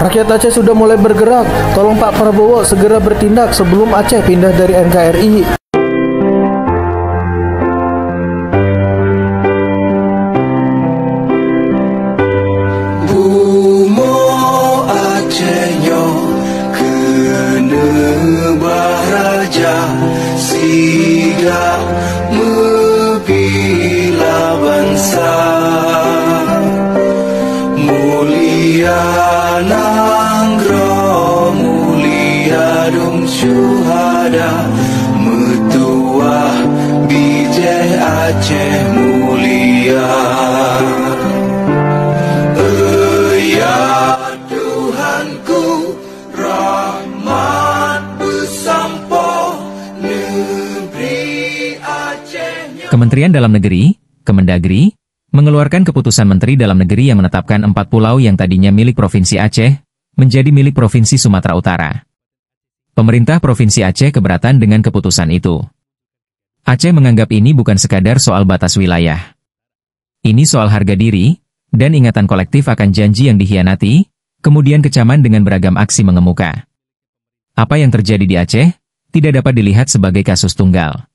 Rakyat Aceh sudah mulai bergerak. Tolong Pak Prabowo segera bertindak sebelum Aceh pindah dari NKRI. Bumo Acehnya kena baraja siga membela bangsa mulia nanggro mulia dum syuhada metuah bijeh Aceh mulia. Ya Tuhanku rahmat bersampo negeri Acehnya. Kementerian Dalam Negeri, Kemendagri, mengeluarkan keputusan Menteri Dalam Negeri yang menetapkan 4 pulau yang tadinya milik Provinsi Aceh, menjadi milik Provinsi Sumatera Utara. Pemerintah Provinsi Aceh keberatan dengan keputusan itu. Aceh menganggap ini bukan sekadar soal batas wilayah. Ini soal harga diri, dan ingatan kolektif akan janji yang dikhianati, kemudian kecaman dengan beragam aksi mengemuka. Apa yang terjadi di Aceh, tidak dapat dilihat sebagai kasus tunggal.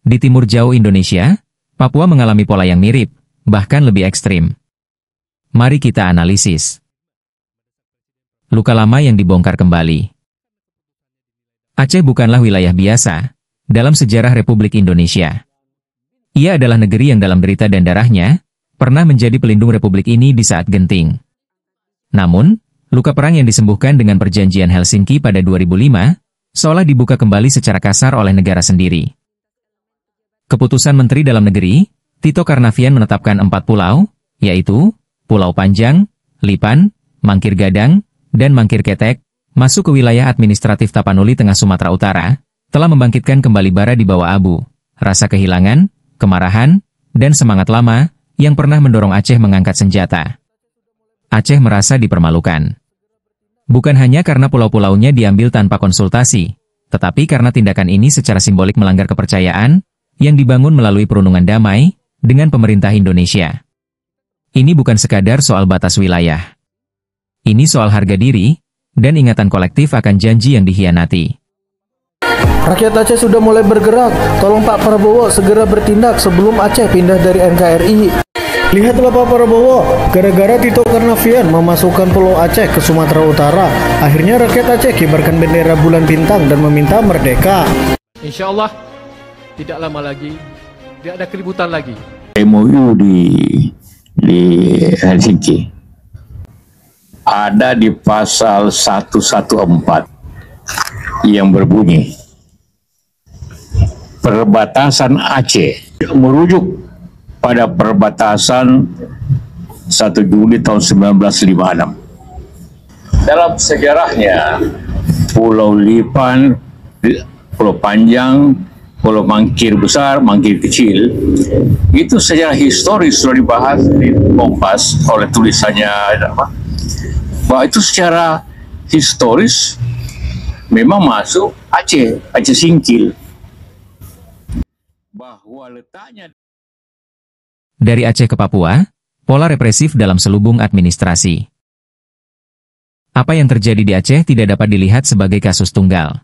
Di timur jauh Indonesia, Papua mengalami pola yang mirip, bahkan lebih ekstrim. Mari kita analisis. Luka lama yang dibongkar kembali. Aceh bukanlah wilayah biasa dalam sejarah Republik Indonesia. Ia adalah negeri yang dalam derita dan darahnya pernah menjadi pelindung Republik ini di saat genting. Namun, luka perang yang disembuhkan dengan perjanjian Helsinki pada 2005 seolah dibuka kembali secara kasar oleh negara sendiri. Keputusan Menteri Dalam Negeri, Tito Karnavian menetapkan 4 pulau, yaitu Pulau Panjang, Lipan, Mangkir Gadang, dan Mangkir Ketek, masuk ke wilayah administratif Tapanuli Tengah Sumatera Utara, telah membangkitkan kembali bara di bawah abu, rasa kehilangan, kemarahan, dan semangat lama yang pernah mendorong Aceh mengangkat senjata. Aceh merasa dipermalukan. Bukan hanya karena pulau-pulaunya diambil tanpa konsultasi, tetapi karena tindakan ini secara simbolik melanggar kepercayaan yang dibangun melalui perundungan damai dengan pemerintah Indonesia. Ini bukan sekadar soal batas wilayah. Ini soal harga diri dan ingatan kolektif akan janji yang dikhianati. Rakyat Aceh sudah mulai bergerak. Tolong Pak Prabowo segera bertindak sebelum Aceh pindah dari NKRI. Lihatlah Pak Prabowo, gara-gara Tito Karnavian memasukkan Pulau Aceh ke Sumatera Utara, akhirnya rakyat Aceh kibarkan bendera bulan bintang dan meminta merdeka. Insya Allah, tidak lama lagi, tidak ada keributan lagi. MOU di Helsinki ada di pasal 114 yang berbunyi perbatasan Aceh merujuk pada perbatasan 1 Juli tahun 1956. Dalam sejarahnya, Pulau Lipan, Pulau Panjang, Pulau Mangkir Besar, Mangkir Kecil, itu secara historis sudah dibahas di Kompas oleh tulisannya bahwa itu secara historis memang masuk Aceh, Aceh Singkil. Bahwa letaknya dari Aceh ke Papua, pola represif dalam selubung administrasi. Apa yang terjadi di Aceh tidak dapat dilihat sebagai kasus tunggal.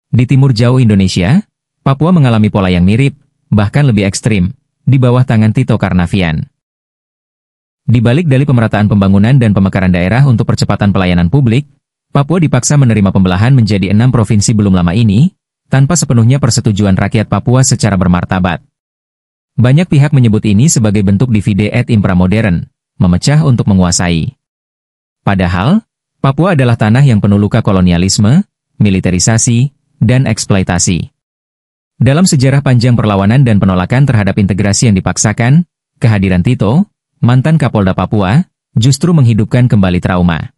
Di timur jauh Indonesia, Papua mengalami pola yang mirip, bahkan lebih ekstrim, di bawah tangan Tito Karnavian. Di balik dalih pemerataan pembangunan dan pemekaran daerah untuk percepatan pelayanan publik, Papua dipaksa menerima pembelahan menjadi 6 provinsi belum lama ini, tanpa sepenuhnya persetujuan rakyat Papua secara bermartabat. Banyak pihak menyebut ini sebagai bentuk divide et impera modern, memecah untuk menguasai. Padahal, Papua adalah tanah yang penuh luka kolonialisme, militerisasi, dan eksploitasi. Dalam sejarah panjang perlawanan dan penolakan terhadap integrasi yang dipaksakan, kehadiran Tito, mantan Kapolda Papua, justru menghidupkan kembali trauma.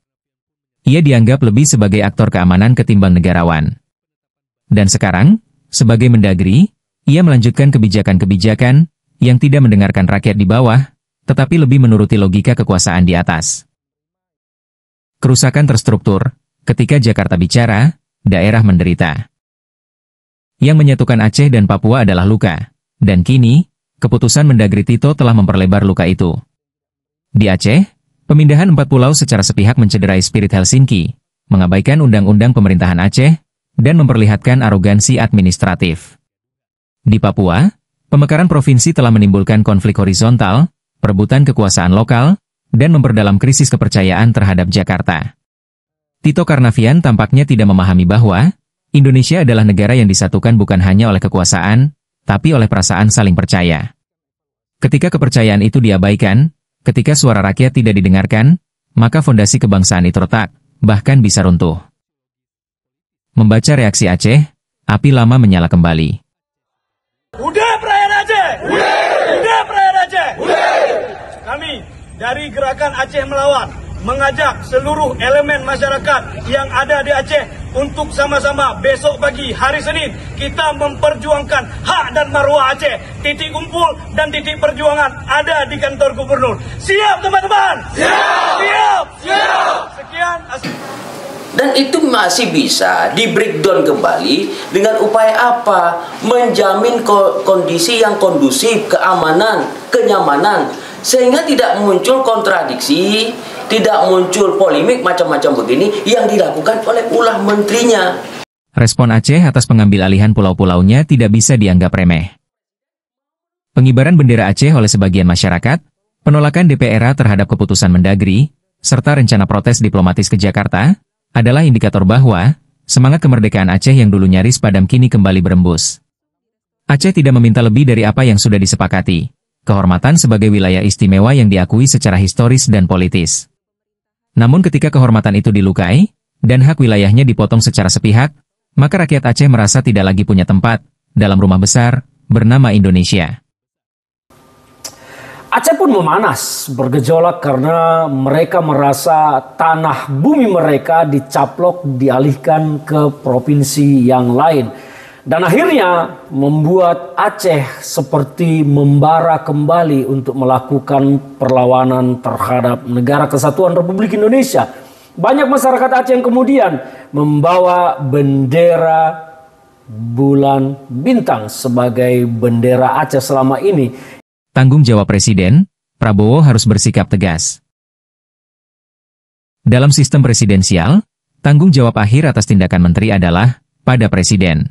Ia dianggap lebih sebagai aktor keamanan ketimbang negarawan. Dan sekarang, sebagai Mendagri, ia melanjutkan kebijakan-kebijakan yang tidak mendengarkan rakyat di bawah, tetapi lebih menuruti logika kekuasaan di atas. Kerusakan terstruktur, ketika Jakarta bicara, daerah menderita. Yang menyatukan Aceh dan Papua adalah luka. Dan kini, keputusan Mendagri Tito telah memperlebar luka itu. Di Aceh, pemindahan 4 pulau secara sepihak mencederai spirit Helsinki, mengabaikan undang-undang pemerintahan Aceh, dan memperlihatkan arogansi administratif. Di Papua, pemekaran provinsi telah menimbulkan konflik horizontal, perebutan kekuasaan lokal, dan memperdalam krisis kepercayaan terhadap Jakarta. Tito Karnavian tampaknya tidak memahami bahwa Indonesia adalah negara yang disatukan bukan hanya oleh kekuasaan, tapi oleh perasaan saling percaya. Ketika kepercayaan itu diabaikan, ketika suara rakyat tidak didengarkan, maka fondasi kebangsaan itu retak, bahkan bisa runtuh. Membaca reaksi Aceh, api lama menyala kembali. Udah perayaan Aceh! Udah perayaan Aceh! Kami dari Gerakan Aceh Melawan mengajak seluruh elemen masyarakat yang ada di Aceh untuk sama-sama besok pagi hari Senin kita memperjuangkan hak dan marwah Aceh. Titik kumpul dan titik perjuangan ada di kantor gubernur. Siap teman-teman? Siap! Sekian. Dan itu masih bisa di-breakdown kembali dengan upaya apa? Menjamin kondisi yang kondusif, keamanan, kenyamanan. Sehingga tidak muncul kontradiksi, tidak muncul polemik macam-macam begini yang dilakukan oleh ulah menterinya. Respon Aceh atas pengambil alihan pulau-pulaunya tidak bisa dianggap remeh. Pengibaran bendera Aceh oleh sebagian masyarakat, penolakan DPR terhadap keputusan Mendagri, serta rencana protes diplomatis ke Jakarta, adalah indikator bahwa semangat kemerdekaan Aceh yang dulu nyaris padam kini kembali berembus. Aceh tidak meminta lebih dari apa yang sudah disepakati. Kehormatan sebagai wilayah istimewa yang diakui secara historis dan politis. Namun ketika kehormatan itu dilukai, dan hak wilayahnya dipotong secara sepihak, maka rakyat Aceh merasa tidak lagi punya tempat dalam rumah besar bernama Indonesia. Aceh pun memanas, bergejolak karena mereka merasa tanah bumi mereka dicaplok dialihkan ke provinsi yang lain. Dan akhirnya membuat Aceh seperti membara kembali untuk melakukan perlawanan terhadap Negara Kesatuan Republik Indonesia. Banyak masyarakat Aceh yang kemudian membawa bendera bulan bintang sebagai bendera Aceh selama ini. Tanggung jawab Presiden, Prabowo harus bersikap tegas. Dalam sistem presidensial, tanggung jawab akhir atas tindakan menteri adalah pada Presiden.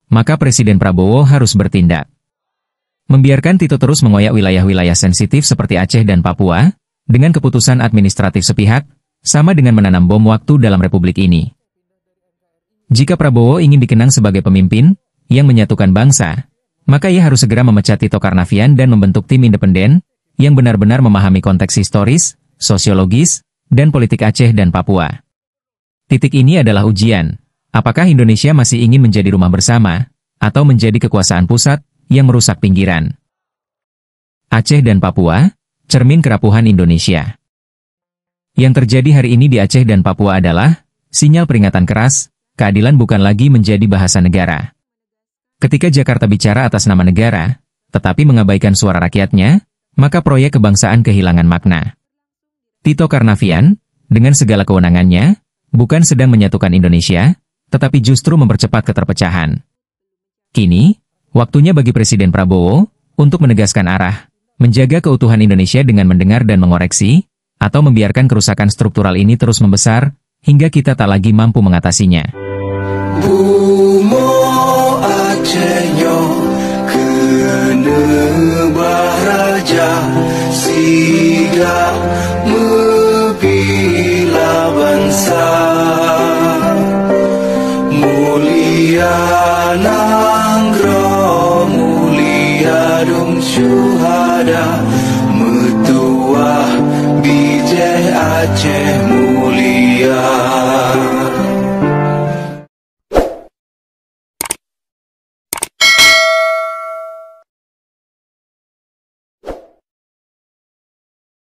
Maka Presiden Prabowo harus bertindak. Membiarkan Tito terus mengoyak wilayah-wilayah sensitif seperti Aceh dan Papua, dengan keputusan administratif sepihak, sama dengan menanam bom waktu dalam republik ini. Jika Prabowo ingin dikenang sebagai pemimpin yang menyatukan bangsa, maka ia harus segera memecat Tito Karnavian dan membentuk tim independen yang benar-benar memahami konteks historis, sosiologis, dan politik Aceh dan Papua. Titik ini adalah ujian. Apakah Indonesia masih ingin menjadi rumah bersama, atau menjadi kekuasaan pusat yang merusak pinggiran? Aceh dan Papua, cermin kerapuhan Indonesia. Yang terjadi hari ini di Aceh dan Papua adalah sinyal peringatan keras, keadilan bukan lagi menjadi bahasa negara. Ketika Jakarta bicara atas nama negara, tetapi mengabaikan suara rakyatnya, maka proyek kebangsaan kehilangan makna. Tito Karnavian, dengan segala kewenangannya, bukan sedang menyatukan Indonesia, tetapi justru mempercepat keterpecahan. Kini, waktunya bagi Presiden Prabowo untuk menegaskan arah, menjaga keutuhan Indonesia dengan mendengar dan mengoreksi, atau membiarkan kerusakan struktural ini terus membesar, hingga kita tak lagi mampu mengatasinya. Bumo Acehnya kena baraja siga membila bangsa. Mulia Nanggro, mulia dum syuhada.